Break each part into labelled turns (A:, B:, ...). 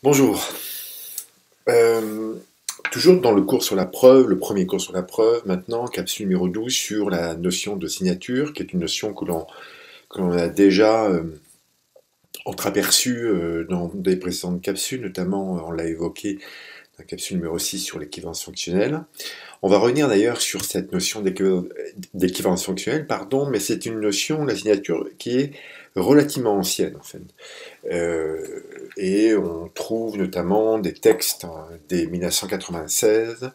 A: Bonjour. Euh, Toujours dans le cours sur la preuve, le premier cours sur la preuve, maintenant, capsule numéro 12 sur la notion de signature, qui est une notion que l'on a déjà entreaperçue dans des précédentes capsules, notamment on l'a évoqué dans la capsule numéro 6 sur l'équivalence fonctionnelle. On va revenir d'ailleurs sur cette notion d'équivalence fonctionnelle, pardon, mais c'est une notion, la signature, qui est relativement ancienne en fait. Euh, et on trouve notamment des textes dès 1996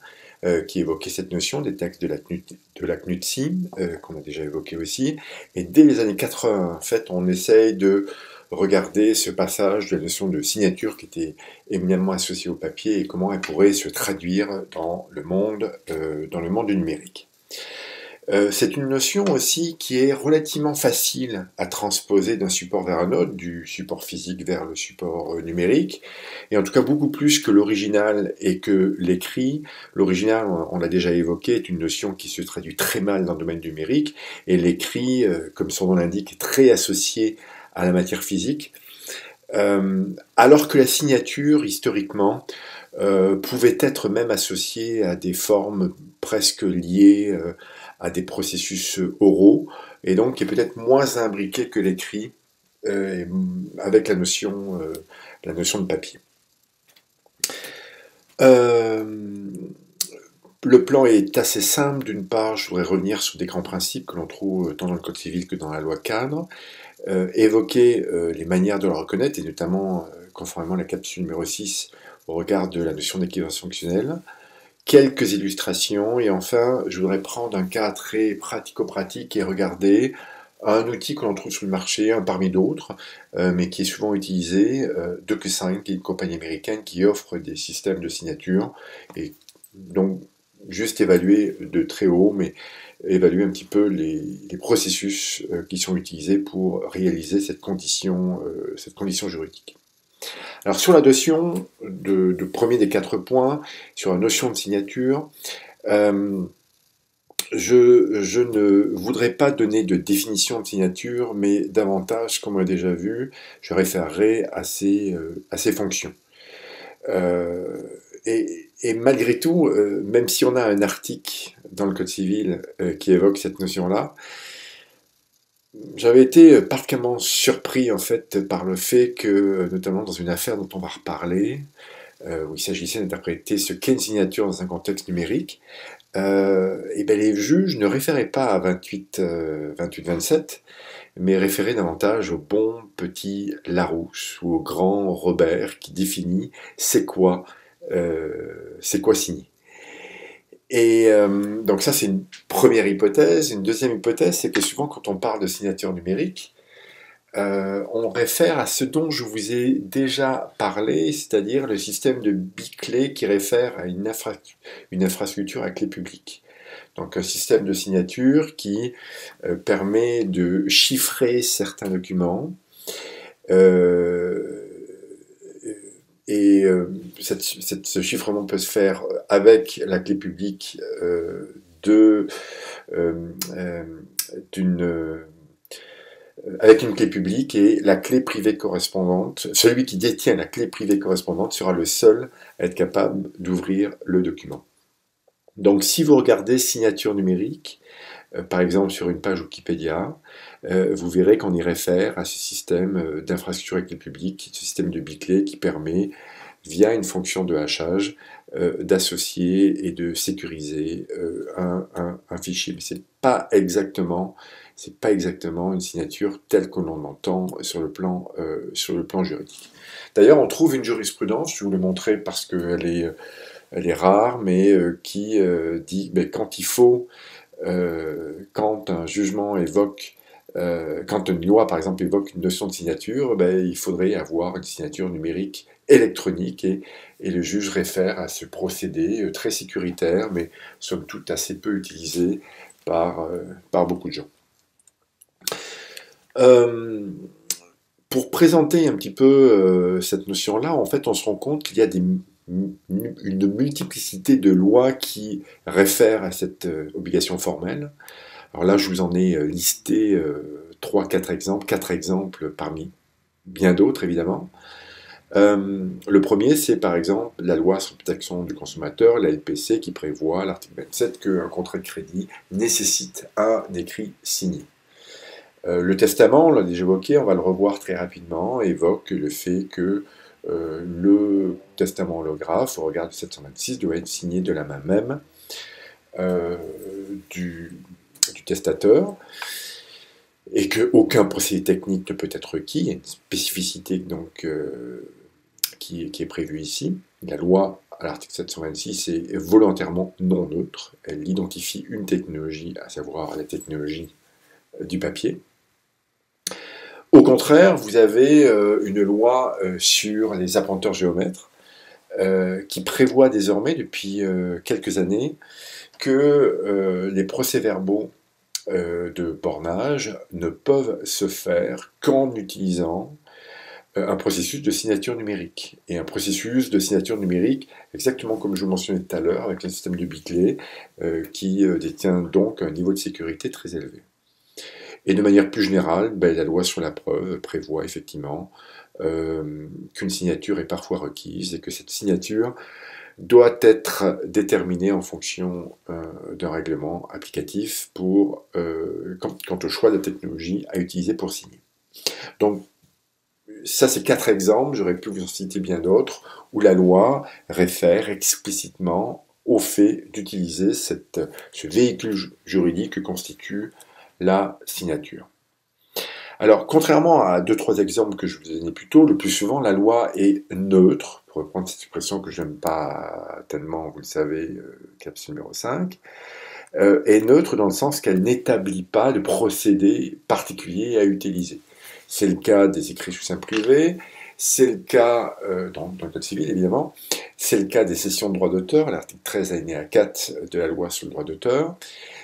A: qui évoquaient cette notion, des textes de la CNUTSI, qu'on a déjà évoqué aussi. Et dès les années 80, en fait, on essaye de regarder ce passage de la notion de signature qui était éminemment associée au papier et comment elle pourrait se traduire dans le monde du numérique. C'est une notion aussi qui est relativement facile à transposer d'un support vers un autre, du support physique vers le support numérique, et en tout cas beaucoup plus que l'original et que l'écrit. L'original, on l'a déjà évoqué, est une notion qui se traduit très mal dans le domaine numérique, et l'écrit, comme son nom l'indique, est très associé à la matière physique, alors que la signature, historiquement, pouvait être même associée à des formes presque liées à des processus oraux, et donc qui est peut-être moins imbriqué que l'écrit, avec la notion de papier. Euh, le plan est assez simple. D'une part, je voudrais revenir sur des grands principes que l'on trouve tant dans le Code civil que dans la loi cadre, évoquer les manières de la reconnaître, et notamment, conformément à la capsule numéro 6, au regard de la notion d'équivalence fonctionnelle, quelques illustrations, et enfin, je voudrais prendre un cas très pratico-pratique et regarder un outil que l'on trouve sur le marché, un parmi d'autres, mais qui est souvent utilisé, DocuSign, qui est une compagnie américaine qui offre des systèmes de signature, et donc juste évaluer de très haut, mais évaluer un petit peu les processus qui sont utilisés pour réaliser cette condition juridique. Alors sur la notion de premier des 4 points, sur la notion de signature, euh, je ne voudrais pas donner de définition de signature, mais davantage, comme on l'a déjà vu, je référerai à ces fonctions. Euh, et malgré tout, même si on a un article dans le Code civil qui évoque cette notion-là, j'avais été particulièrement surpris en fait par le fait que, notamment dans une affaire dont on va reparler, où il s'agissait d'interpréter ce qu'est une signature dans un contexte numérique, et ben les juges ne référaient pas à 28-27, mais référaient davantage au bon petit Larousse ou au grand Robert qui définit c'est quoi signer. Et donc ça, c'est une première hypothèse. Une deuxième hypothèse, c'est que souvent, quand on parle de signature numérique, on réfère à ce dont je vous ai déjà parlé, c'est-à-dire le système de biclés qui réfère à une infrastructure à clé publique. Donc un système de signature qui permet de chiffrer certains documents, euh, et ce chiffrement peut se faire avec la clé publique de, euh, euh, d'une avec une clé publique, et la clé privée correspondante, celui qui détient la clé privée correspondante sera le seul à être capable d'ouvrir le document. Donc si vous regardez signature numérique, par exemple sur une page Wikipédia, vous verrez qu'on y réfère à ce système d'infrastructure avec clé publique, ce système de biclés qui permet, via une fonction de hachage, d'associer et de sécuriser un fichier. Mais c'est pas exactement une signature telle que l'on l'entend sur le plan juridique. D'ailleurs, on trouve une jurisprudence, je vais vous le montrer parce elle est rare, mais qui dit quand il faut, quand un jugement évoque, quand une loi par exemple évoque une notion de signature, il faudrait avoir une signature numérique électronique, et le juge réfère à ce procédé très sécuritaire, mais somme toute assez peu utilisé par beaucoup de gens. Euh, pour présenter un petit peu cette notion-là, en fait, on se rend compte qu'il y a une multiplicité de lois qui réfèrent à cette obligation formelle. Alors là, je vous en ai listé 3-4 exemples, 4 exemples parmi bien d'autres, évidemment. Le premier, c'est par exemple la loi sur la protection du consommateur, la LPC, qui prévoit, l'article 27, qu'un contrat de crédit nécessite un écrit signé. Le testament, on l'a déjà évoqué, on va le revoir très rapidement, évoque le fait que le testament holographe, au regard du 726, doit être signé de la main même euh, du, du testateur, et qu'aucun procédé technique ne peut être requis. Il y a une spécificité donc, qui est prévue ici. La loi, à l'article 726, est volontairement non neutre. Elle identifie une technologie, à savoir la technologie du papier. Au contraire, vous avez une loi sur les apprenanteurs géomètres qui prévoit désormais, depuis quelques années, que les procès-verbaux de bornage ne peuvent se faire qu'en utilisant un processus de signature numérique. Et un processus de signature numérique, exactement comme je vous mentionnais tout à l'heure, avec le système de Biclay, qui détient donc un niveau de sécurité très élevé. Et de manière plus générale, la loi sur la preuve prévoit effectivement qu'une signature est parfois requise et que cette signature doit être déterminée en fonction d'un règlement applicatif quant au choix de la technologie à utiliser pour signer. Donc, ça, c'est 4 exemples, j'aurais pu vous en citer bien d'autres, où la loi réfère explicitement au fait d'utiliser ce véhicule juridique que constitue la signature. Alors, contrairement à 2-3 exemples que je vous ai donnés plus tôt, le plus souvent, la loi est neutre, pour reprendre cette expression que je n'aime pas tellement, vous le savez, capsule numéro 5, est neutre dans le sens qu'elle n'établit pas de procédé particulier à utiliser. C'est le cas des écrits sous seing privé, c'est le cas dans le code civil évidemment, c'est le cas des cessions de droits d'auteur, l'article 13 alinéa 4 de la loi sur le droit d'auteur,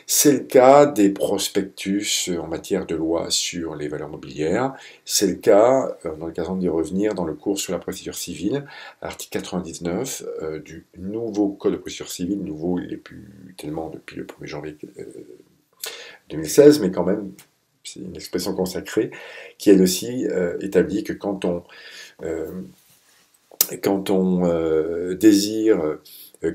A: c'est le cas des prospectus en matière de loi sur les valeurs mobilières, c'est le cas, on aura l'occasion d'y revenir dans le cours sur la procédure civile, article 99 du nouveau code de procédure civile, nouveau il n'est plus tellement depuis le 1er janvier 2016, mais quand même c'est une expression consacrée, qui elle aussi établit que quand on désire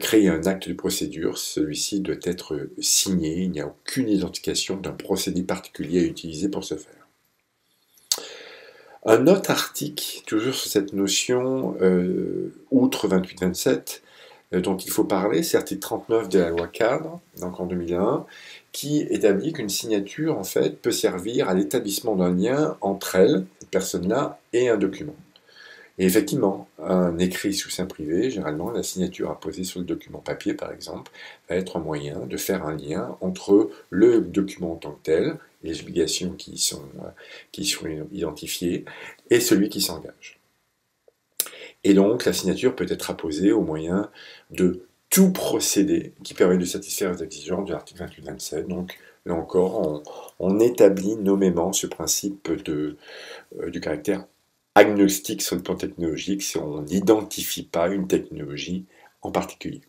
A: créer un acte de procédure, celui-ci doit être signé, il n'y a aucune identification d'un procédé particulier à utiliser pour ce faire. Un autre article, toujours sur cette notion, outre 28-27, dont il faut parler, c'est l'article 39 de la loi cadre, donc en 2001, qui établit qu'une signature, en fait, peut servir à l'établissement d'un lien entre elle, cette personne-là, et un document. Et effectivement, un écrit sous seing privé, généralement, la signature apposée sur le document papier, par exemple, va être un moyen de faire un lien entre le document en tant que tel, les obligations qui sont identifiées, et celui qui s'engage. Et donc, la signature peut être apposée au moyen de tout procédé qui permet de satisfaire les exigences de l'article 28-27. Donc, là encore, on établit nommément ce principe du caractère agnostique sur le plan technologique si on n'identifie pas une technologie en particulier.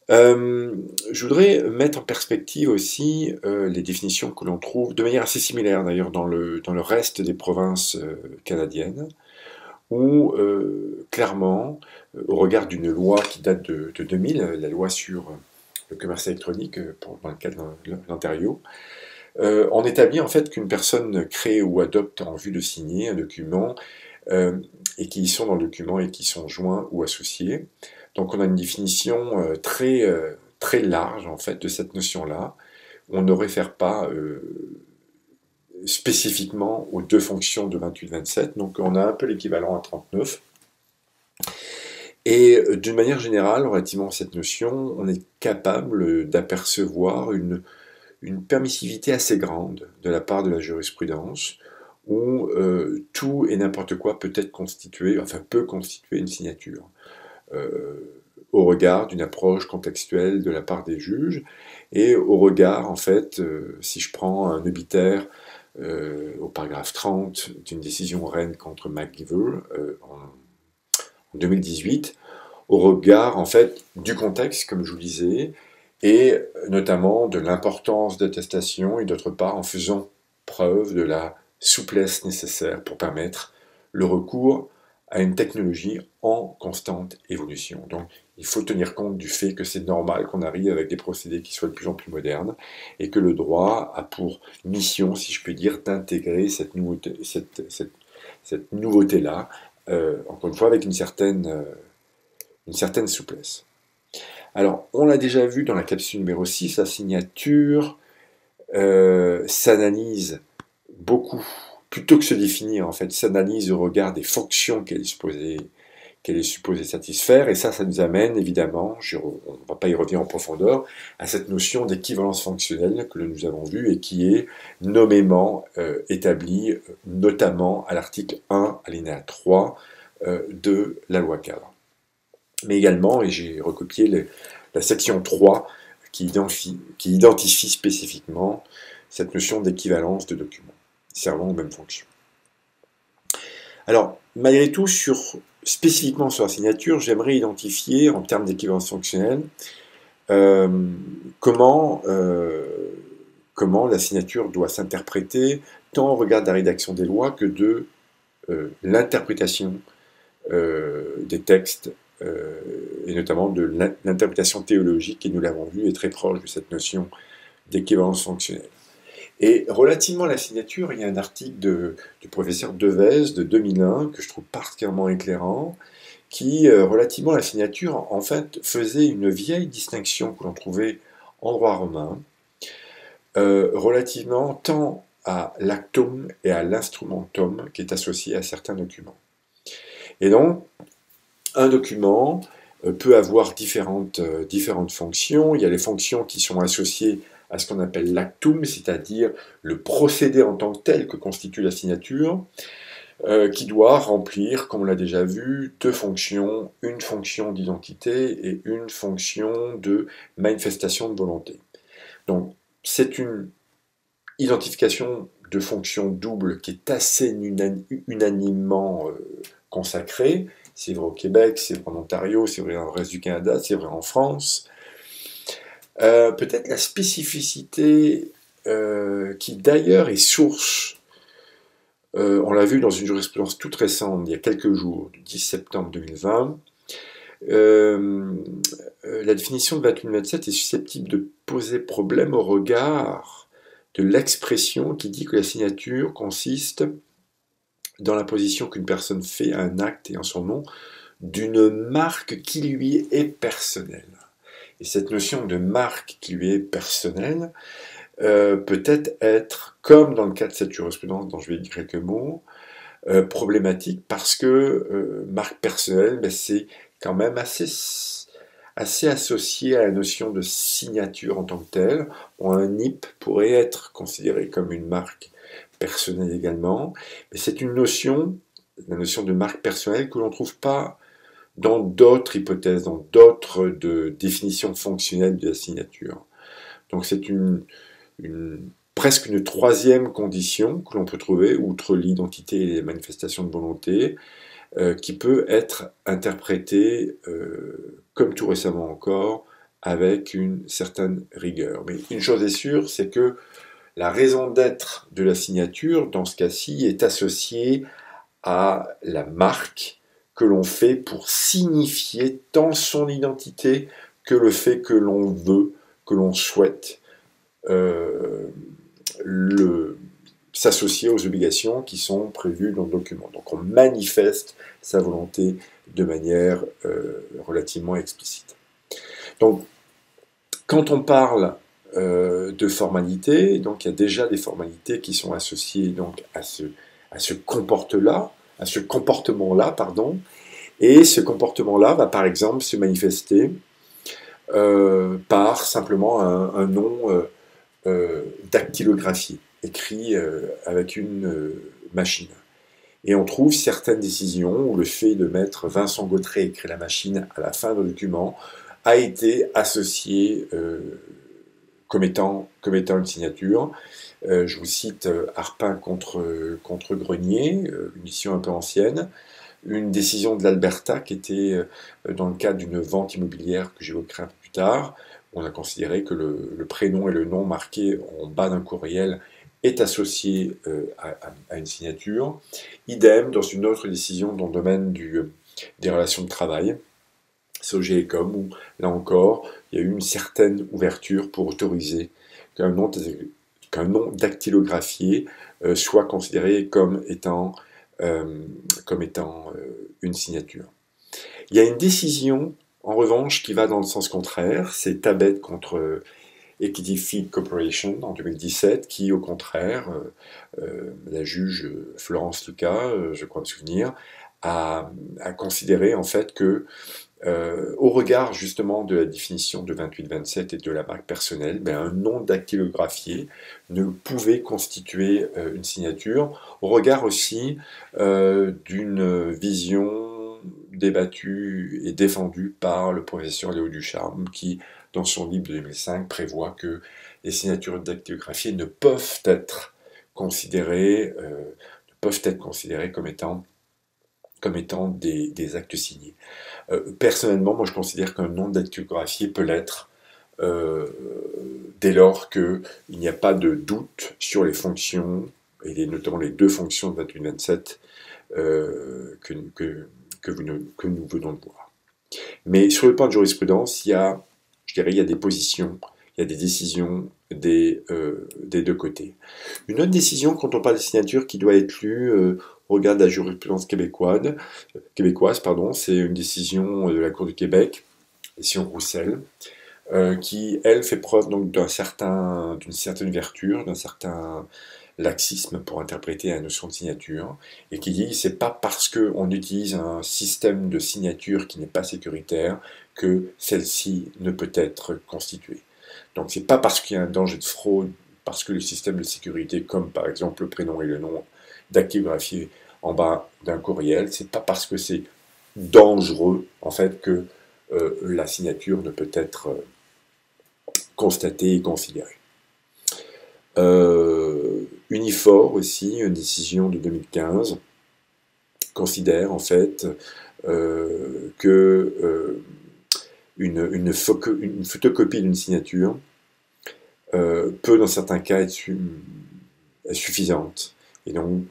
A: Je voudrais mettre en perspective aussi les définitions que l'on trouve de manière assez similaire d'ailleurs dans le reste des provinces canadiennes, où clairement, au regard d'une loi qui date de 2000, la loi sur le commerce électronique dans le cadre de l'Ontario, on établit en fait qu'une personne crée ou adopte en vue de signer un document et qui sont dans le document et qui sont joints ou associés. Donc on a une définition très large en fait de cette notion-là. On ne réfère pas spécifiquement aux deux fonctions de 28-27, donc on a un peu l'équivalent à 39. Et d'une manière générale, relativement à cette notion, on est capable d'apercevoir une permissivité assez grande de la part de la jurisprudence, où tout et n'importe quoi peut constituer une signature, au regard d'une approche contextuelle de la part des juges, et au regard, en fait, si je prends un obitaire au paragraphe 30 d'une décision Rennes contre McGiver en 2018, au regard en fait du contexte, comme je vous le disais, et notamment de l'importance d'attestation, et d'autre part en faisant preuve de la souplesse nécessaire pour permettre le recours à une technologie en constante évolution. Donc, il faut tenir compte du fait que c'est normal qu'on arrive avec des procédés qui soient de plus en plus modernes et que le droit a pour mission, si je puis dire, d'intégrer cette nouveauté-là, encore une fois, avec une certaine souplesse. Alors, on l'a déjà vu dans la capsule numéro 6, la signature s'analyse beaucoup, plutôt que se définir, en fait, s'analyse au regard des fonctions qu'elle est supposée satisfaire, et ça nous amène, évidemment, on ne va pas y revenir en profondeur, à cette notion d'équivalence fonctionnelle que nous avons vue et qui est nommément établie, notamment à l'article 1, alinéa 3 de la loi cadre. Mais également, et j'ai recopié la section 3 qui identifie spécifiquement cette notion d'équivalence de documents servant aux mêmes fonctions. Alors, malgré tout, spécifiquement sur la signature, j'aimerais identifier, en termes d'équivalence fonctionnelle, comment la signature doit s'interpréter, tant au regard de la rédaction des lois que de l'interprétation des textes, et notamment de l'interprétation théologique, qui, nous l'avons vu, est très proche de cette notion d'équivalence fonctionnelle. Et relativement à la signature, il y a un article du professeur Devez de 2001 que je trouve particulièrement éclairant, qui, relativement à la signature, en fait, faisait une vieille distinction que l'on trouvait en droit romain, relativement tant à l'actum et à l'instrumentum qui est associé à certains documents. Et donc, un document peut avoir différentes fonctions. Il y a les fonctions qui sont associées à ce qu'on appelle l'actum, c'est-à-dire le procédé en tant que tel que constitue la signature, qui doit remplir, comme on l'a déjà vu, deux fonctions, une fonction d'identité et une fonction de manifestation de volonté. Donc, c'est une identification de fonction double qui est assez unanimement consacrée. C'est vrai au Québec, c'est vrai en Ontario, c'est vrai dans le reste du Canada, c'est vrai en France. Peut-être la spécificité qui d'ailleurs est source, on l'a vu dans une jurisprudence toute récente, il y a quelques jours, du 10 septembre 2020, la définition de 28-27 est susceptible de poser problème au regard de l'expression qui dit que la signature consiste dans l'imposition qu'une personne fait à un acte et en son nom d'une marque qui lui est personnelle. Et cette notion de marque qui lui est personnelle peut être, comme dans le cas de cette jurisprudence dont je vais dire quelques mots, problématique parce que marque personnelle, ben, c'est quand même assez associé à la notion de signature en tant que telle. Un NIP pourrait être considéré comme une marque personnelle également, mais c'est une notion, la notion de marque personnelle, que l'on ne trouve pas dans d'autres hypothèses, dans d'autres définitions fonctionnelles de la signature. Donc c'est presque une troisième condition que l'on peut trouver, outre l'identité et les manifestations de volonté, qui peut être interprétée, comme tout récemment encore, avec une certaine rigueur. Mais une chose est sûre, c'est que la raison d'être de la signature, dans ce cas-ci, est associée à la marque que l'on fait pour signifier tant son identité que le fait que l'on veut, que l'on souhaite s'associer aux obligations qui sont prévues dans le document. Donc on manifeste sa volonté de manière relativement explicite. Donc quand on parle de formalités, donc il y a déjà des formalités qui sont associées donc à ce comportement-là, pardon, et ce comportement-là va par exemple se manifester par simplement un nom dactylographié, écrit avec une machine. Et on trouve certaines décisions où le fait de mettre Vincent Gautret écrit la machine à la fin du document a été associé comme étant une signature. Je vous cite Arpin contre Grenier, une décision un peu ancienne, une décision de l'Alberta qui était dans le cadre d'une vente immobilière que j'évoquerai un peu plus tard. On a considéré que le prénom et le nom marqués en bas d'un courriel est associé à une signature. Idem dans une autre décision dans le domaine des relations de travail, SOGECOM, où là encore, il y a eu une certaine ouverture pour autoriser qu'un nom dactylographié soit considéré comme étant une signature. Il y a une décision, en revanche, qui va dans le sens contraire, c'est Tabet contre Equity Feed Corporation en 2017, qui, au contraire, la juge Florence Lucas, je crois me souvenir, a considéré en fait que, au regard justement de la définition de 28-27 et de la marque personnelle, ben, un nom dactylographié ne pouvait constituer une signature, au regard aussi d'une vision débattue et défendue par le professeur Léo Ducharme, qui, dans son livre de 2005, prévoit que les signatures dactylographiées ne peuvent être considérées comme étant des actes signés. Personnellement, moi je considère qu'un nom dactylographié peut l'être dès lors qu'il n'y a pas de doute sur les fonctions, et notamment les deux fonctions de 28-27 que nous venons de voir. Mais sur le plan de jurisprudence, il y a des positions, il y a des décisions des deux côtés. Une autre décision, quand on parle de signature, qui doit être lue au regard de la jurisprudence québécoise, c'est une décision de la Cour du Québec, décision Roussel, qui, elle, fait preuve donc d'une certaine ouverture, d'un certain laxisme pour interpréter la notion de signature, et qui dit c'est pas parce qu'on utilise un système de signature qui n'est pas sécuritaire que celle-ci ne peut être constituée. Donc c'est pas parce qu'il y a un danger de fraude, parce que le système de sécurité, comme par exemple le prénom et le nom dactylographié en bas d'un courriel, c'est pas parce que c'est dangereux en fait que la signature ne peut être constatée et considérée. Unifor aussi, une décision de 2015, considère en fait que une photocopie d'une signature peut dans certains cas être suffisante, et donc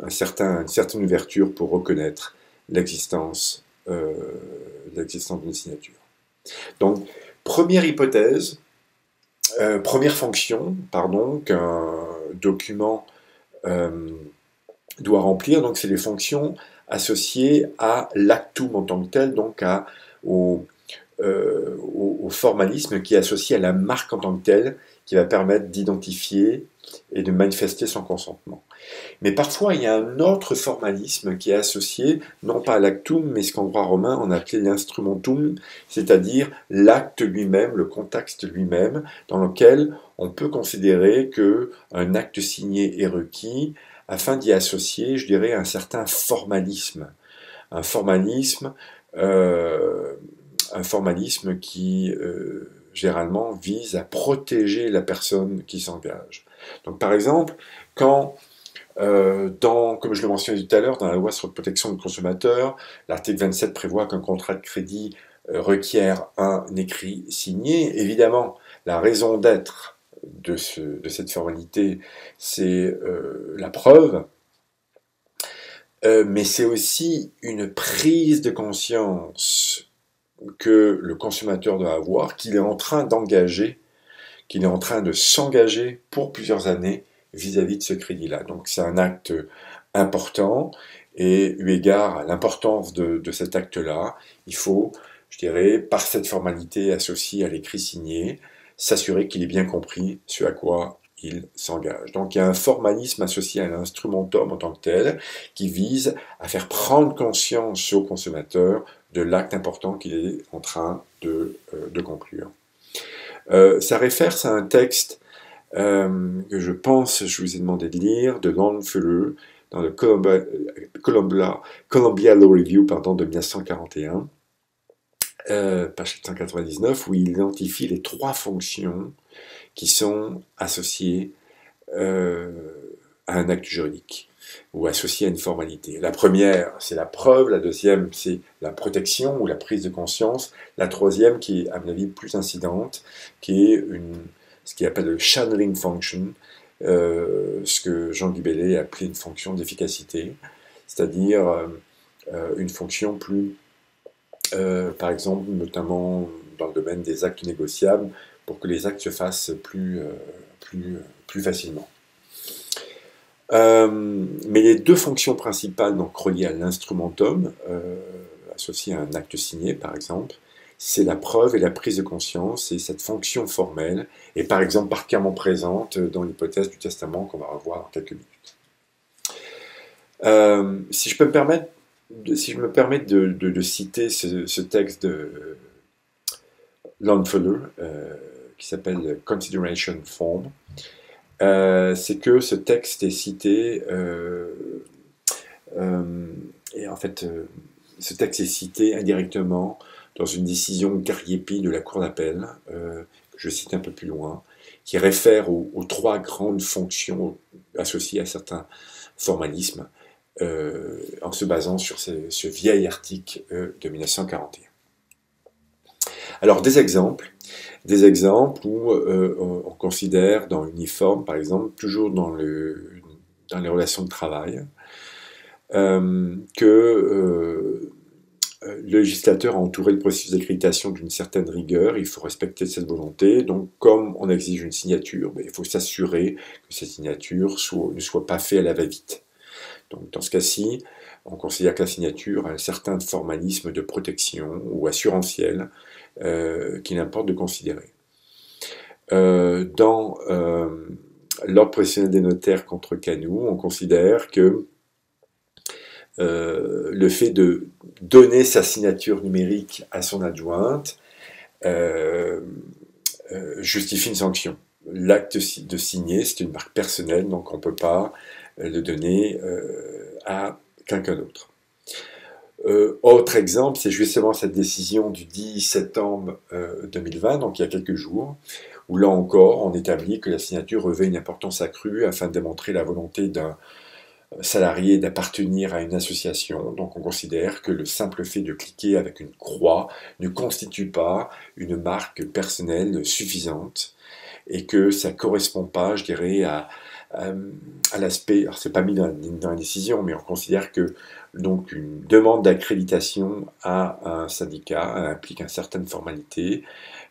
A: une certaine ouverture pour reconnaître l'existence d'une signature. Donc, première fonction, qu'un document doit remplir, donc c'est les fonctions associées à l'actum en tant que tel, donc au formalisme qui est associé à la marque en tant que telle, qui va permettre d'identifier et de manifester son consentement. Mais parfois, il y a un autre formalisme qui est associé, non pas à l'actum, mais ce qu'en droit romain on appelait l'instrumentum, c'est-à-dire l'acte lui-même, le contexte lui-même, dans lequel on peut considérer qu'un acte signé est requis, afin d'y associer, je dirais, un certain formalisme. Un formalisme qui, généralement, vise à protéger la personne qui s'engage. Donc, par exemple, quand, comme je le mentionnais tout à l'heure, dans la loi sur la protection du consommateur, l'article 27 prévoit qu'un contrat de crédit requiert un écrit signé. Évidemment, la raison d'être de cette formalité, c'est la preuve, mais c'est aussi une prise de conscience que le consommateur doit avoir, qu'il est en train de s'engager pour plusieurs années vis-à-vis de ce crédit-là. Donc c'est un acte important, et eu égard à l'importance de cet acte-là, il faut, je dirais, par cette formalité associée à l'écrit signé, s'assurer qu'il ait bien compris ce à quoi il s'engage. Donc il y a un formalisme associé à l'instrumentum en tant que tel, qui vise à faire prendre conscience au consommateur de l'acte important qu'il est en train de conclure. Ça réfère à un texte que je vous ai demandé de lire, de Longfellow, dans le Columbia Law Review de 1941, page 799, où il identifie les 3 fonctions qui sont associées à un acte juridique, ou associées à une formalité. La première, c'est la preuve. La deuxième, c'est la protection ou la prise de conscience. La troisième, qui est, à mon avis, plus incidente, qui est ce qu'il appelle le channeling function, ce que Jean Dubélé appelait une fonction d'efficacité, c'est-à-dire une fonction plus, par exemple, notamment dans le domaine des actes négociables, pour que les actes se fassent plus facilement. Mais les deux fonctions principales, donc reliées à l'instrumentum, associées à un acte signé par exemple, c'est la preuve et la prise de conscience, et cette fonction formelle est par exemple particulièrement présente dans l'hypothèse du testament qu'on va revoir en quelques minutes. Si je me permets de citer ce texte de Longfellow, qui s'appelle Consideration Form, c'est que ce texte est cité, et en fait, ce texte est cité indirectement dans une décision Gariepi de la Cour d'appel, que je cite un peu plus loin, qui réfère aux trois grandes fonctions associées à certains formalismes, en se basant sur ce vieil article de 1941. Alors des exemples où on considère dans Uniforme, par exemple, toujours dans les relations de travail, que le législateur a entouré le processus d'accréditation d'une certaine rigueur, il faut respecter cette volonté, donc comme on exige une signature, il faut s'assurer que cette signature ne soit pas faite à la va-vite. Donc dans ce cas-ci, on considère que la signature a un certain formalisme de protection ou assurantiel qu'il importe de considérer. Dans l'ordre professionnel des notaires contre Canou, on considère que le fait de donner sa signature numérique à son adjointe justifie une sanction. L'acte de signer, c'est une marque personnelle, donc on ne peut pas le donner à quelqu'un d'autre. Autre exemple, c'est justement cette décision du 10 septembre 2020, donc il y a quelques jours, où là encore, on établit que la signature revêt une importance accrue afin de démontrer la volonté d'un salarié d'appartenir à une association. Donc on considère que le simple fait de cliquer avec une croix ne constitue pas une marque personnelle suffisante et que ça ne correspond pas, je dirais, à l'aspect, alors c'est pas mis dans la décision, mais on considère que donc une demande d'accréditation à un syndicat implique une certaine formalité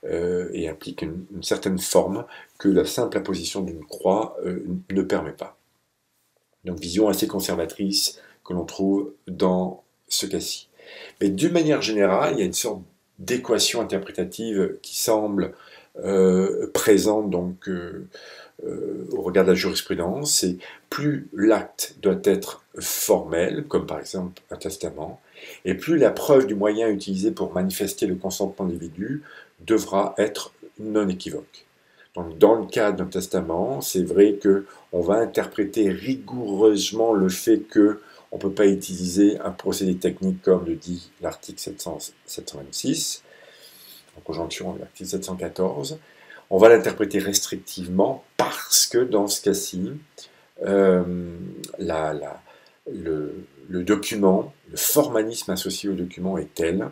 A: et implique une certaine forme que la simple apposition d'une croix ne permet pas. Donc vision assez conservatrice que l'on trouve dans ce cas-ci. Mais d'une manière générale, il y a une sorte d'équation interprétative qui semble présente donc au regard de la jurisprudence, c'est plus l'acte doit être formel, comme par exemple un testament, et plus la preuve du moyen utilisé pour manifester le consentement de l'individu devra être non équivoque. Donc, dans le cas d'un testament, c'est vrai qu'on va interpréter rigoureusement le fait qu'on ne peut pas utiliser un procédé technique comme le dit l'article 726, en conjonction avec l'article 714. On va l'interpréter restrictivement parce que dans ce cas-ci, le document, le formalisme associé au document est tel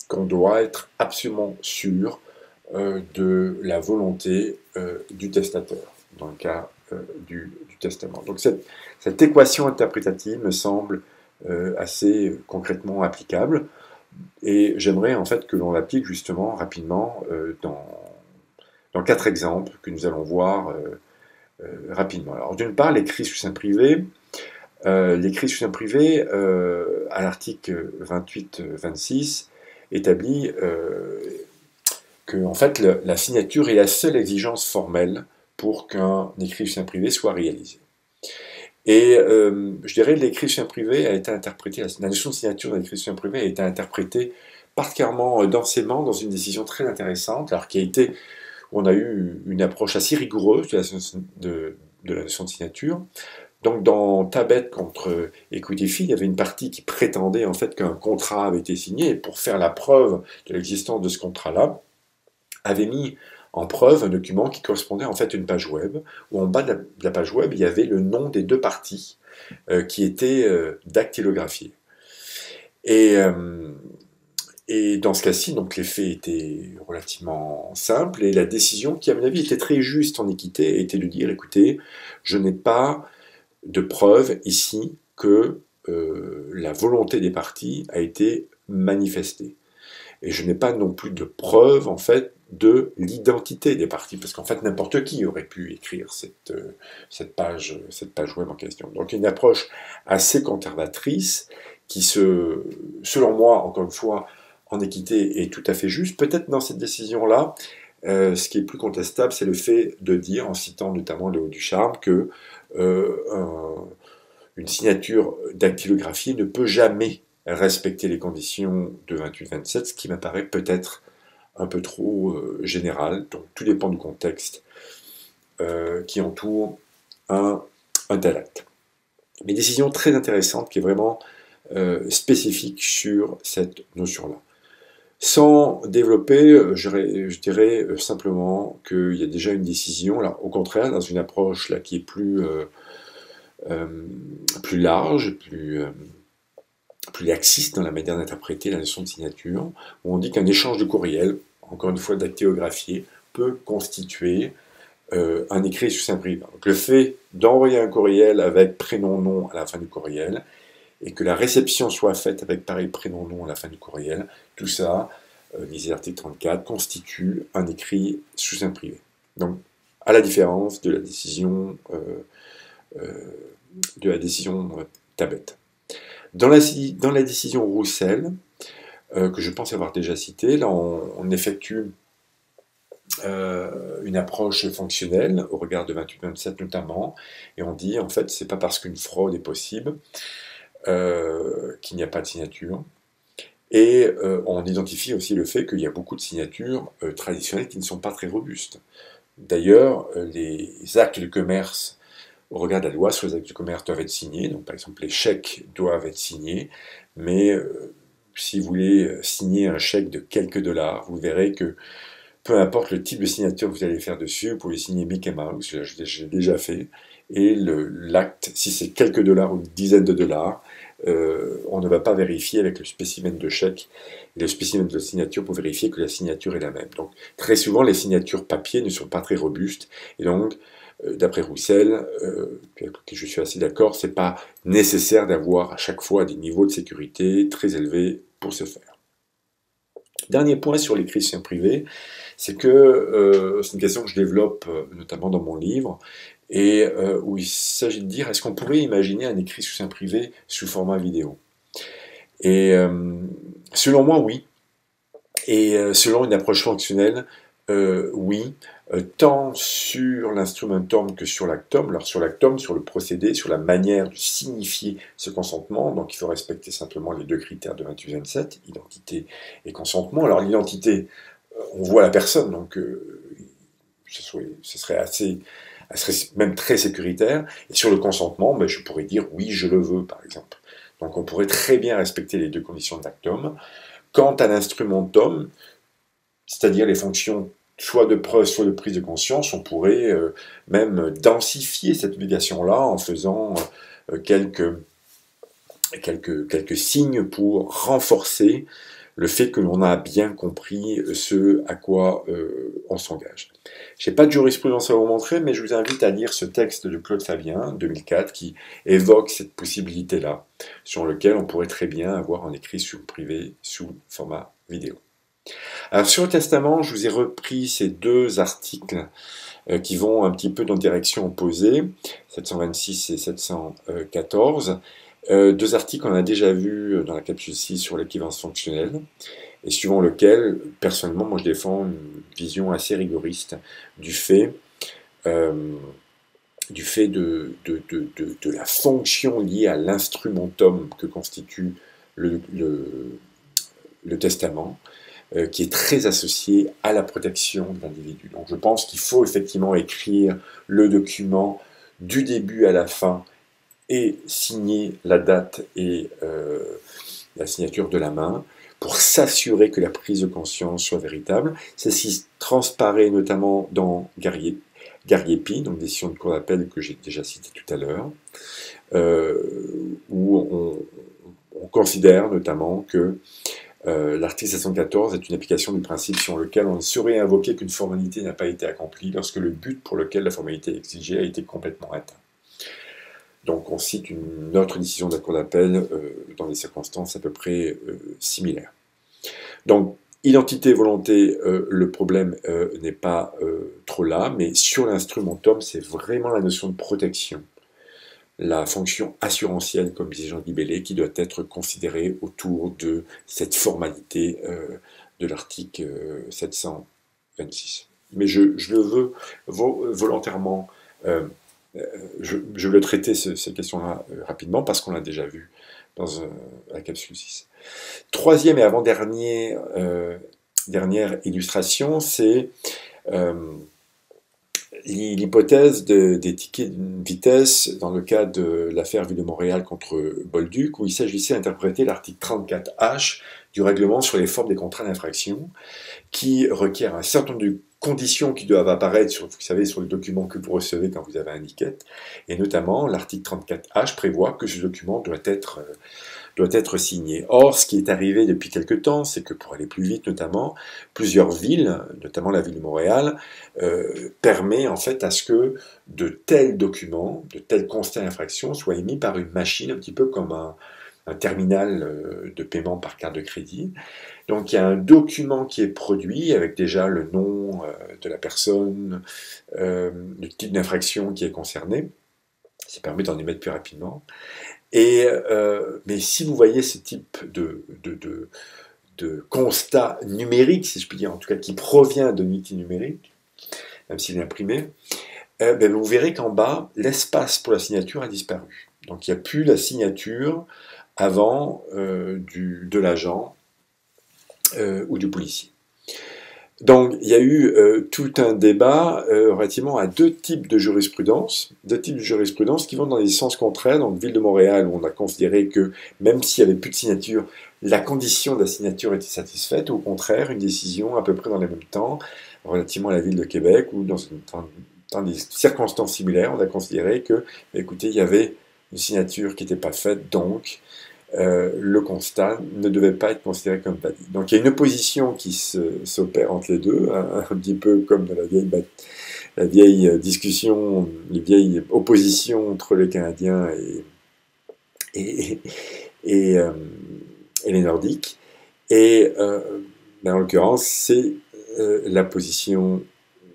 A: qu'on doit être absolument sûr de la volonté du testateur, dans le cas du testament. Donc cette équation interprétative me semble assez concrètement applicable, et j'aimerais en fait que l'on l'applique justement rapidement dans 4 exemples que nous allons voir rapidement. Alors d'une part, l'écrit sous seing privé. L'écrit sous seing privé, à l'article 28-26, établit que en fait, la signature est la seule exigence formelle pour qu'un écrit sous seing privé soit réalisé. Et je dirais que l'écrit sous seing privé a été interprété, la notion de signature dans l'écrit sous seing privé a été interprétée particulièrement densément dans une décision très intéressante, alors qui a été, où on a eu une approche assez rigoureuse de la notion de signature. Donc dans Tabet contre Equitify, il y avait une partie qui prétendait en fait qu'un contrat avait été signé, et pour faire la preuve de l'existence de ce contrat-là, avait mis en preuve un document qui correspondait en fait à une page web, où en bas de la page web, il y avait le nom des deux parties qui étaient dactylographiées. Et Et dans ce cas-ci, donc les faits étaient relativement simples et la décision, qui à mon avis était très juste en équité, était de dire, écoutez, je n'ai pas de preuve ici que la volonté des parties a été manifestée. Et je n'ai pas non plus de preuve, en fait, de l'identité des parties, parce qu'en fait, n'importe qui aurait pu écrire cette page web en question. Donc, une approche assez conservatrice, qui selon moi, encore une fois, en équité, est tout à fait juste. Peut-être dans cette décision-là, ce qui est plus contestable, c'est le fait de dire, en citant notamment Léo Ducharme, que une signature dactylographiée ne peut jamais respecter les conditions de 28-27, ce qui m'apparaît peut-être un peu trop général. Donc tout dépend du contexte qui entoure un tel acte. Mais décision très intéressante qui est vraiment spécifique sur cette notion-là. Sans développer, je dirais simplement qu'il y a déjà une décision, là, au contraire, dans une approche là, qui est plus large, plus laxiste dans la manière d'interpréter la notion de signature, où on dit qu'un échange de courriel, encore une fois dactylographié, peut constituer un écrit sous seing privé. Donc le fait d'envoyer un courriel avec prénom-nom à la fin du courriel, et que la réception soit faite avec pareil prénom-nom à la fin du courriel, tout ça, disait l'article 34, constitue un écrit sous seing privé. Donc, à la différence de la décision Tabet. Dans la décision Roussel, que je pense avoir déjà citée, là on effectue une approche fonctionnelle au regard de 28-27 notamment, et on dit en fait c'est pas parce qu'une fraude est possible qu'il n'y a pas de signature, et on identifie aussi le fait qu'il y a beaucoup de signatures traditionnelles qui ne sont pas très robustes. D'ailleurs, les actes de commerce au regard de la loi sur les actes de commerce doivent être signés, donc par exemple les chèques doivent être signés, mais si vous voulez signer un chèque de quelques dollars, vous verrez que peu importe le type de signature que vous allez faire dessus, vous pouvez signer Mickey Mouse, j'ai déjà fait, et l'acte, si c'est quelques dollars ou une dizaine de dollars, on ne va pas vérifier avec le spécimen de chèque et le spécimen de signature pour vérifier que la signature est la même. Donc très souvent les signatures papier ne sont pas très robustes, et donc d'après Roussel, avec qui je suis assez d'accord, c'est pas nécessaire d'avoir à chaque fois des niveaux de sécurité très élevés pour ce faire. Dernier point sur l'écrit sous seing privé, c'est que c'est une question que je développe notamment dans mon livre, et où il s'agit de dire, est-ce qu'on pourrait imaginer un écrit sous seing privé sous format vidéo? Et selon moi, oui. Et selon une approche fonctionnelle, oui, tant sur l'instrumentum que sur l'actum. Alors sur l'actum, sur le procédé, sur la manière de signifier ce consentement, donc il faut respecter simplement les deux critères de 28-27, identité et consentement. Alors l'identité, on voit la personne, donc ce serait même très sécuritaire. Et sur le consentement, ben, je pourrais dire oui, je le veux, par exemple. Donc on pourrait très bien respecter les deux conditions de l'actum. Quant à l'instrumentum, c'est-à-dire les fonctions soit de preuve, soit de prise de conscience, on pourrait même densifier cette obligation-là en faisant quelques signes pour renforcer le fait que l'on a bien compris ce à quoi on s'engage. Je n'ai pas de jurisprudence à vous montrer, mais je vous invite à lire ce texte de Claude Fabien, 2004, qui évoque cette possibilité-là, sur lequel on pourrait très bien avoir un écrit sous privé sous format vidéo. Alors sur le testament, je vous ai repris ces deux articles qui vont un petit peu dans direction opposée, 726 et 714. Deux articles qu'on a déjà vus dans la capsule 6 sur l'équivalence fonctionnelle, et suivant lequel, personnellement, moi je défends une vision assez rigoriste du fait de la fonction liée à l'instrumentum que constitue le testament, qui est très associé à la protection de l'individu. Donc je pense qu'il faut effectivement écrire le document du début à la fin et signer la date et la signature de la main pour s'assurer que la prise de conscience soit véritable. C'est ce qui transparaît notamment dans Gariepi, donc décision de cour d'appel que j'ai déjà cité tout à l'heure, où on considère notamment que L'article 714 est une application du principe selon lequel on ne saurait invoquer qu'une formalité n'a pas été accomplie lorsque le but pour lequel la formalité exigée a été complètement atteint. Donc on cite une autre décision de la Cour d'appel dans des circonstances à peu près similaires. Donc, identité, volonté, le problème n'est pas trop là, mais sur l'instrumentum, c'est vraiment la notion de protection, la fonction assurantielle, comme disait Jean Guy qui doit être considérée autour de cette formalité de l'article 726. Mais je le veux volontairement, je veux le traiter, cette question-là, rapidement, parce qu'on l'a déjà vu dans la capsule 6. Troisième et avant-dernière dernière illustration, c'est l'hypothèse des tickets de vitesse dans le cas de l'affaire Ville de Montréal contre Bolduc, où il s'agissait d'interpréter l'article 34H du règlement sur les formes des contrats d'infraction, qui requiert un certain nombre de conditions qui doivent apparaître sur, vous savez, sur le document que vous recevez quand vous avez un ticket, et notamment l'article 34H prévoit que ce document doit être signé. Or, ce qui est arrivé depuis quelque temps, c'est que pour aller plus vite notamment, plusieurs villes, notamment la ville de Montréal, permet en fait à ce que de tels documents, de tels constats d'infraction soient émis par une machine, un petit peu comme un terminal de paiement par carte de crédit. Donc il y a un document qui est produit avec déjà le nom de la personne, le type d'infraction qui est concerné. Ça permet d'en émettre plus rapidement. Mais si vous voyez ce type de constat numérique, si je puis dire, en tout cas qui provient d'un outil numérique, même s'il est imprimé, vous verrez qu'en bas, l'espace pour la signature a disparu. Donc il n'y a plus la signature avant de l'agent ou du policier. Donc, il y a eu tout un débat relativement à deux types de jurisprudence qui vont dans des sens contraires. Donc, Ville de Montréal, où on a considéré que même s'il n'y avait plus de signature, la condition de la signature était satisfaite. Au contraire, une décision à peu près dans les mêmes temps, relativement à la Ville de Québec, où dans des circonstances similaires, on a considéré que, écoutez, il y avait une signature qui n'était pas faite, donc le constat ne devait pas être considéré comme valide. Donc il y a une opposition qui s'opère entre les deux, un petit peu comme dans la vieille discussion, les vieilles oppositions entre les Canadiens et les Nordiques. Et en l'occurrence, c'est la position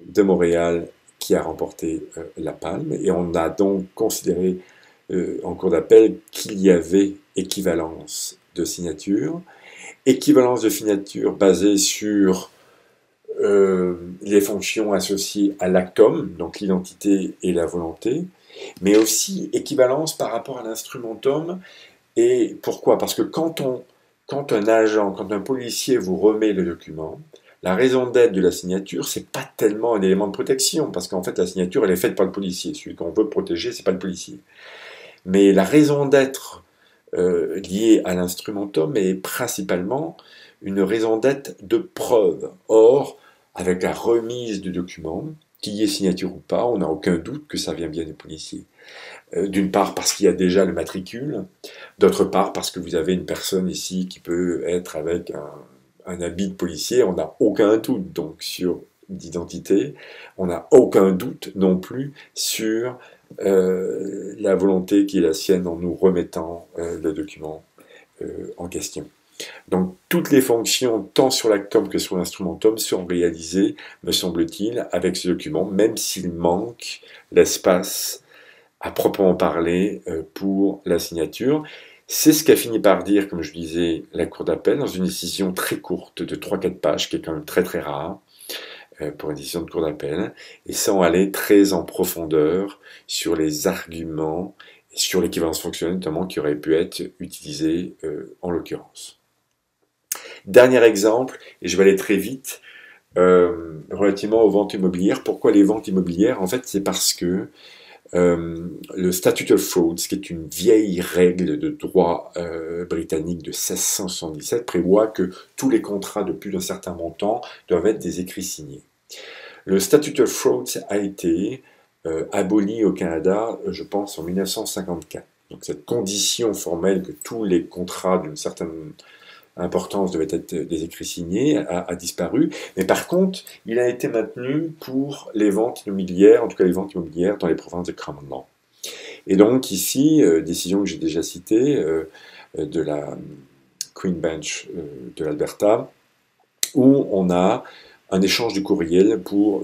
A: de Montréal qui a remporté la palme. Et on a donc considéré en cour d'appel qu'il y avait équivalence de signature basée sur les fonctions associées à l'actum, donc l'identité et la volonté, mais aussi équivalence par rapport à l'instrumentum. Et pourquoi? Parce que quand un policier vous remet le document, la raison d'être de la signature, c'est pas tellement un élément de protection, parce qu'en fait la signature elle est faite par le policier. Celui qu'on veut protéger, c'est pas le policier. Mais la raison d'être liée à l'instrumentum est principalement une raison d'être de preuve. Or, avec la remise du document, qu'il y ait signature ou pas, on n'a aucun doute que ça vient bien des policiers. D'une part parce qu'il y a déjà le matricule, d'autre part parce que vous avez une personne ici qui peut être avec un habit de policier, on n'a aucun doute donc sur d'identité, on n'a aucun doute non plus sur la volonté qui est la sienne en nous remettant le document en question. Donc toutes les fonctions, tant sur l'actum que sur l'instrumentum, seront réalisées, me semble-t-il, avec ce document, même s'il manque l'espace à proprement parler pour la signature. C'est ce qu'a fini par dire, comme je disais, la Cour d'appel dans une décision très courte de 3-4 pages, qui est quand même très très rare pour une décision de Cour d'appel, et sans aller très en profondeur sur les arguments, et sur l'équivalence fonctionnelle notamment, qui aurait pu être utilisé en l'occurrence. Dernier exemple, et je vais aller très vite, relativement aux ventes immobilières. Pourquoi les ventes immobilières? En fait, c'est parce que le Statute of Frauds, qui est une vieille règle de droit britannique de 1677, prévoit que tous les contrats de plus d'un certain montant doivent être des écrits signés. Le Statute of Frauds a été aboli au Canada, je pense, en 1954. Donc cette condition formelle que tous les contrats importance devait être des écrits signés, a disparu. Mais par contre, il a été maintenu pour les ventes immobilières, en tout cas les ventes immobilières dans les provinces de commandement. Et donc ici, décision que j'ai déjà citée, de la Queen Bench de l'Alberta, où on a un échange de courriel pour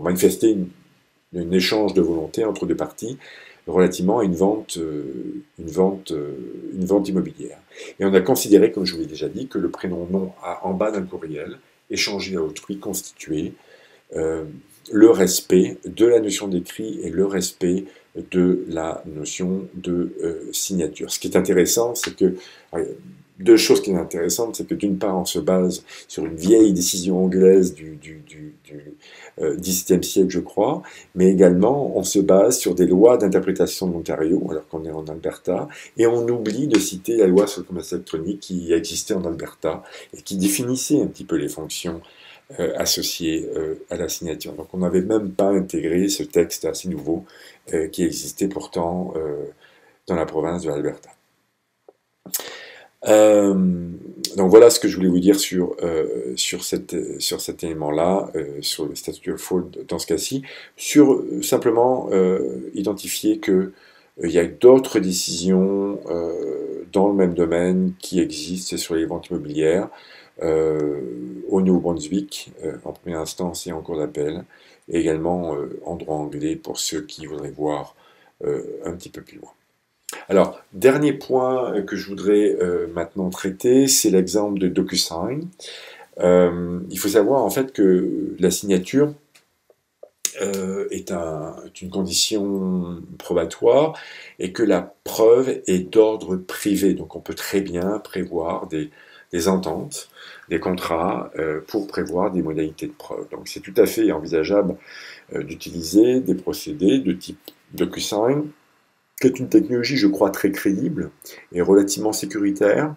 A: manifester un échange de volonté entre deux parties relativement à une vente immobilière. Et on a considéré, comme je vous l'ai déjà dit, que le prénom nom en bas d'un courriel, échangé à autrui, constituait le respect de la notion d'écrit et le respect de la notion de signature. Ce qui est intéressant, c'est que deux choses qui sont intéressantes, c'est que d'une part, on se base sur une vieille décision anglaise du XVIIe siècle, je crois, mais également, on se base sur des lois d'interprétation de l'Ontario, alors qu'on est en Alberta, et on oublie de citer la loi sur le commerce électronique qui existait en Alberta et qui définissait un petit peu les fonctions associées à la signature. Donc, on n'avait même pas intégré ce texte assez nouveau qui existait pourtant dans la province de l'Alberta. Donc voilà ce que je voulais vous dire sur cet élément-là, sur le statute fault dans ce cas-ci, sur simplement identifier que il y a d'autres décisions dans le même domaine qui existent sur les ventes immobilières au Nouveau-Brunswick, en première instance et en cours d'appel, et également en droit anglais pour ceux qui voudraient voir un petit peu plus loin. Alors, dernier point que je voudrais maintenant traiter, c'est l'exemple de DocuSign. Il faut savoir en fait que la signature est une condition probatoire et que la preuve est d'ordre privé. Donc on peut très bien prévoir des ententes, des contrats pour prévoir des modalités de preuve. Donc c'est tout à fait envisageable d'utiliser des procédés de type DocuSign, qui est une technologie, je crois, très crédible et relativement sécuritaire.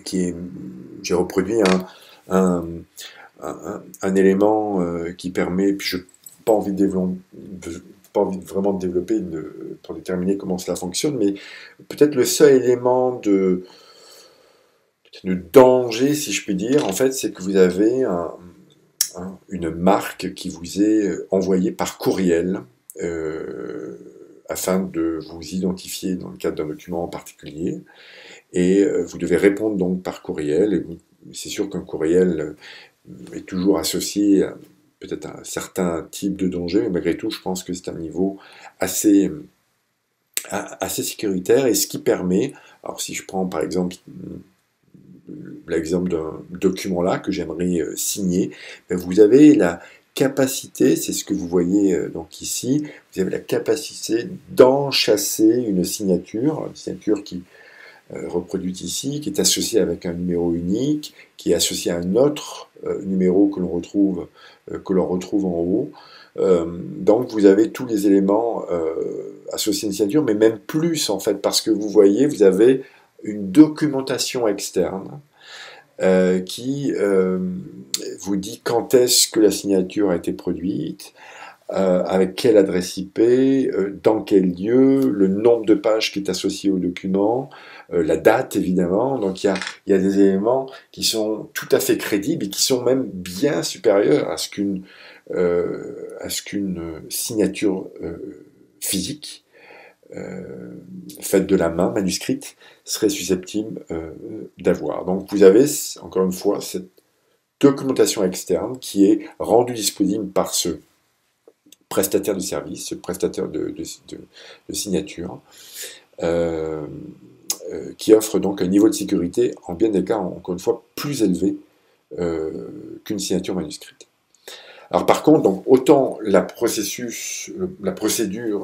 A: J'ai reproduit un élément qui permet, puis je n'ai pas envie de vraiment de développer pour déterminer comment cela fonctionne, mais peut-être le seul élément de danger, si je puis dire, en fait, c'est que vous avez une marque qui vous est envoyée par courriel afin de vous identifier dans le cadre d'un document en particulier. Et vous devez répondre donc par courriel. Et c'est sûr qu'un courriel est toujours associé à peut-être un certain type de danger, mais malgré tout, je pense que c'est un niveau assez sécuritaire. Et ce qui permet, alors si je prends par exemple l'exemple d'un document là que j'aimerais signer, ben vous avez la capacité, c'est ce que vous voyez donc ici, vous avez la capacité d'enchasser une signature qui reproduite ici, qui est associée avec un numéro unique, qui est associé à un autre numéro que l'on retrouve en haut. Donc vous avez tous les éléments associés à une signature, mais même plus en fait, parce que vous voyez, vous avez une documentation externe qui vous dit quand est-ce que la signature a été produite, avec quelle adresse IP, dans quel lieu, le nombre de pages qui est associé au document, la date évidemment. Donc il y a des éléments qui sont tout à fait crédibles et qui sont même bien supérieurs à ce qu'une signature physique faite de la main, manuscrite, serait susceptible d'avoir. Donc vous avez, encore une fois, cette documentation externe qui est rendue disponible par ce prestataire de service, ce prestataire de signature, qui offre donc un niveau de sécurité, en bien des cas, encore une fois, plus élevé qu'une signature manuscrite. Alors par contre, donc, autant la procédure,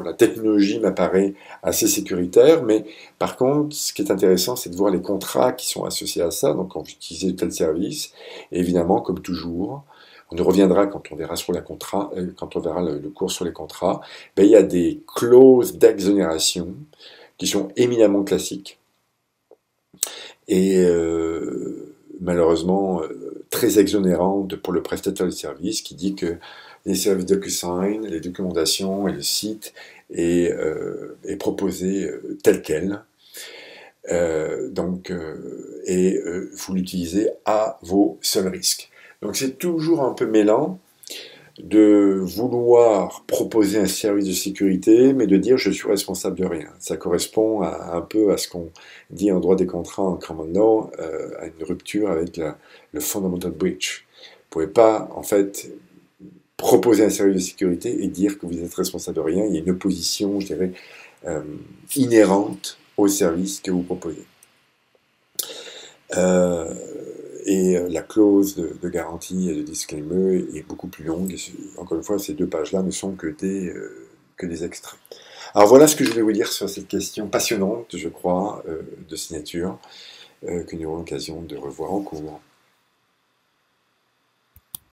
A: la technologie m'apparaît assez sécuritaire, mais par contre, ce qui est intéressant, c'est de voir les contrats qui sont associés à ça, donc quand vous utilisez tel service, et évidemment, comme toujours, on y reviendra quand on verra sur quand on verra le cours sur les contrats, ben, il y a des clauses d'exonération qui sont éminemment classiques et malheureusement très exonérantes pour le prestataire de service qui dit que les services DocuSign, les documentations et le site est proposé tel quel. Vous l'utilisez à vos seuls risques. Donc c'est toujours un peu mêlant de vouloir proposer un service de sécurité, mais de dire je suis responsable de rien. Ça correspond un peu à ce qu'on dit en droit des contrats en common law, à une rupture avec le fundamental breach. Vous ne pouvez pas, en fait, proposer un service de sécurité et dire que vous êtes responsable de rien. Il y a une opposition, je dirais, inhérente au service que vous proposez. La clause de garantie et de disclaimer est beaucoup plus longue. Et encore une fois, ces 2 pages-là ne sont que des extraits. Alors voilà ce que je voulais vous dire sur cette question passionnante, je crois, de signature, que nous aurons l'occasion de revoir en cours.